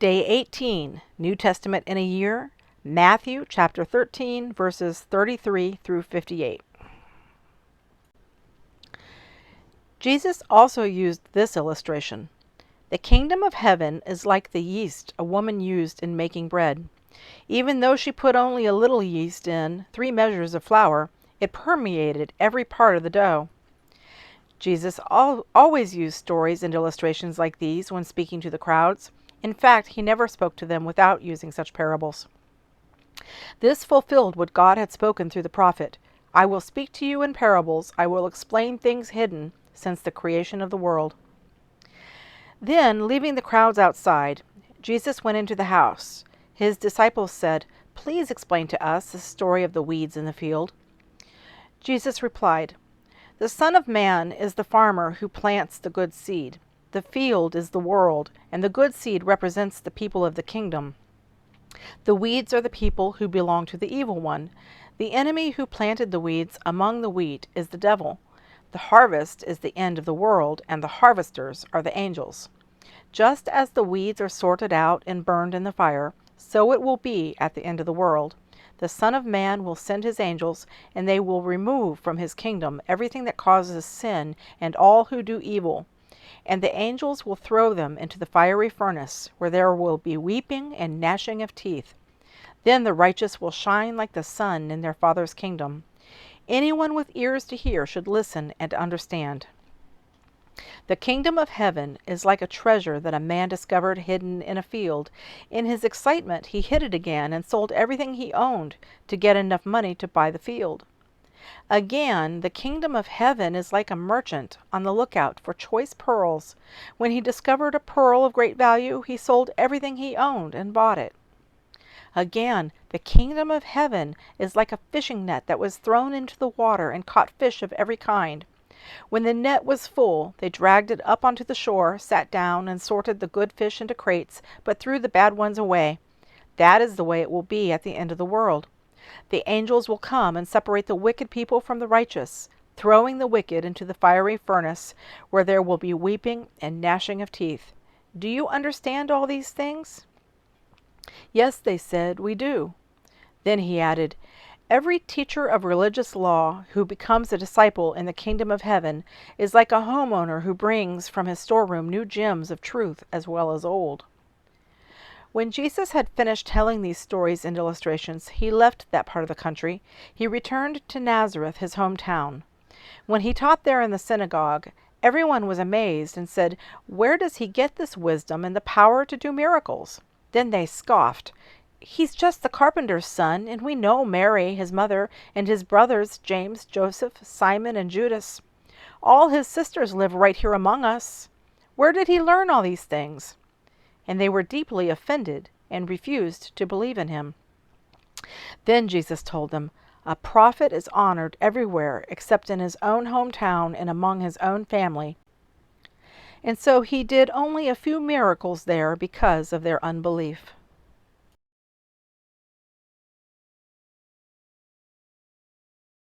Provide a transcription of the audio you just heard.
Day 18, New Testament in a Year, Matthew chapter 13, verses 33 through 58. Jesus also used this illustration. The kingdom of heaven is like the yeast a woman used in making bread. Even though she put only a little yeast in 3 measures of flour, it permeated every part of the dough. Jesus always used stories and illustrations like these when speaking to the crowds. In fact, he never spoke to them without using such parables. This fulfilled what God had spoken through the prophet. I will speak to you in parables. I will explain things hidden since the creation of the world. Then, leaving the crowds outside, Jesus went into the house. His disciples said, "Please explain to us the story of the weeds in the field." Jesus replied, "The Son of Man is the farmer who plants the good seed. The field is the world, and the good seed represents the people of the kingdom. The weeds are the people who belong to the evil one. The enemy who planted the weeds among the wheat is the devil. The harvest is the end of the world, and the harvesters are the angels. Just as the weeds are sorted out and burned in the fire, so it will be at the end of the world. The Son of Man will send his angels, and they will remove from his kingdom everything that causes sin and all who do evil. And the angels will throw them into the fiery furnace, where there will be weeping and gnashing of teeth. Then the righteous will shine like the sun in their Father's kingdom. Anyone with ears to hear should listen and understand. The kingdom of heaven is like a treasure that a man discovered hidden in a field. In his excitement, he hid it again and sold everything he owned to get enough money to buy the field. Again, the kingdom of heaven is like a merchant on the lookout for choice pearls. When he discovered a pearl of great value, he sold everything he owned and bought it. Again, the kingdom of heaven is like a fishing net that was thrown into the water and caught fish of every kind. When the net was full, they dragged it up onto the shore, sat down, and sorted the good fish into crates, but threw the bad ones away. That is the way it will be at the end of the world. The angels will come and separate the wicked people from the righteous, throwing the wicked into the fiery furnace, where there will be weeping and gnashing of teeth. Do you understand all these things? Yes, they said, we do. Then he added, every teacher of religious law who becomes a disciple in the kingdom of heaven is like a homeowner who brings from his storeroom new gems of truth as well as old. When Jesus had finished telling these stories and illustrations, he left that part of the country. He returned to Nazareth, his hometown. When he taught there in the synagogue, everyone was amazed and said, "Where does he get this wisdom and the power to do miracles?" Then they scoffed. "He's just the carpenter's son, and we know Mary, his mother, and his brothers, James, Joseph, Simon, and Judas. All his sisters live right here among us. Where did he learn all these things?" And they were deeply offended and refused to believe in him. Then Jesus told them, "A prophet is honored everywhere except in his own hometown and among his own family." And so he did only a few miracles there because of their unbelief.